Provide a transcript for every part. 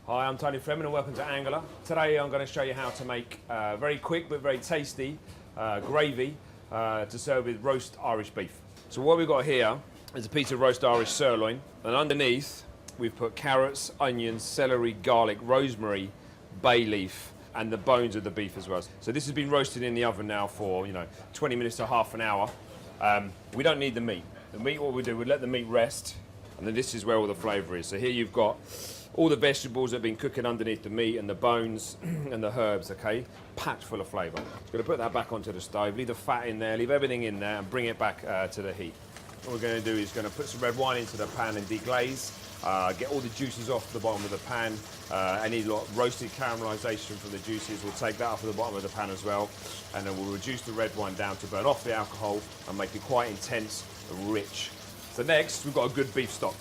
Hi, I'm Tony Freeman and welcome to Angler. Today I'm going to show you how to make very quick but very tasty gravy to serve with roast Irish beef. So what we've got here is a piece of roast Irish sirloin, and underneath we've put carrots, onions, celery, garlic, rosemary, bay leaf and the bones of the beef as well. So this has been roasted in the oven now for 20 minutes to half an hour. We don't need the meat. The meat, what we do, we let the meat rest, and then this is where all the flavour is. So here you've got all the vegetables that have been cooking underneath the meat and the bones and the herbs, okay? Packed full of flavour. Just going to put that back onto the stove, leave the fat in there, leave everything in there and bring it back to the heat. What we're going to do is going to put some red wine into the pan and deglaze, get all the juices off the bottom of the pan, any roasted caramelisation from the juices, we'll take that off of the bottom of the pan as well, and then we'll reduce the red wine down to burn off the alcohol and make it quite intense and rich. So next, we've got a good beef stock.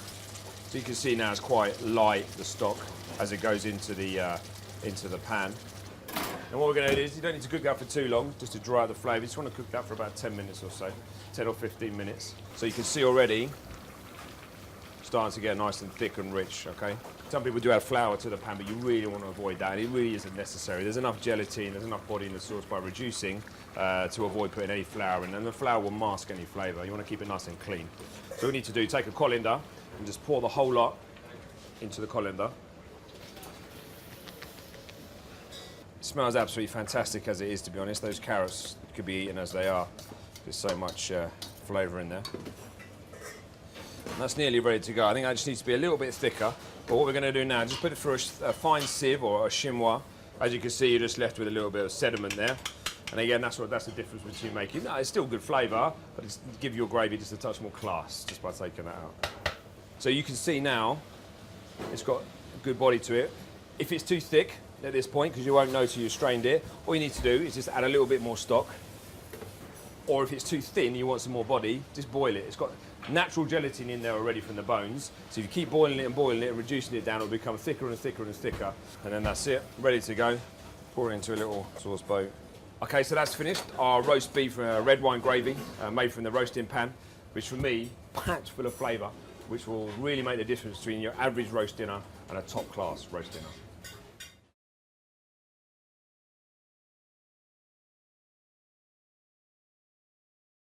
So you can see now it's quite light, the stock, as it goes into the pan. And what we're going to do is, you don't need to cook that for too long, just to dry out the flavour. You just want to cook that for about 10 minutes or so, 10 or 15 minutes. So you can see already, starting to get nice and thick and rich, okay? Some people do add flour to the pan, but you really want to avoid that, and it really isn't necessary. There's enough gelatin, there's enough body in the sauce by reducing to avoid putting any flour in, and the flour will mask any flavour. You want to keep it nice and clean. So what we need to do, take a colander and just pour the whole lot into the colander. It smells absolutely fantastic as it is, to be honest. Those carrots could be eaten as they are. There's so much flavour in there. And that's nearly ready to go. I think that just needs to be a little bit thicker. But what we're going to do now, just put it through a fine sieve or a chinois. As you can see, you're just left with a little bit of sediment there. And again, that's the difference between making. No, it's still good flavour, but it's give your gravy just a touch more class just by taking that out. So you can see now, it's got a good body to it. If it's too thick at this point, because you won't know till you've strained it, all you need to do is just add a little bit more stock. Or if it's too thin, you want some more body, just boil it. It's got natural gelatin in there already from the bones. So if you keep boiling it and reducing it down, it'll become thicker and thicker and thicker. And then that's it, ready to go. Pour it into a little sauce boat. Okay, so that's finished. Our roast beef red wine gravy made from the roasting pan, which for me, packed full of flavour, which will really make the difference between your average roast dinner and a top class roast dinner.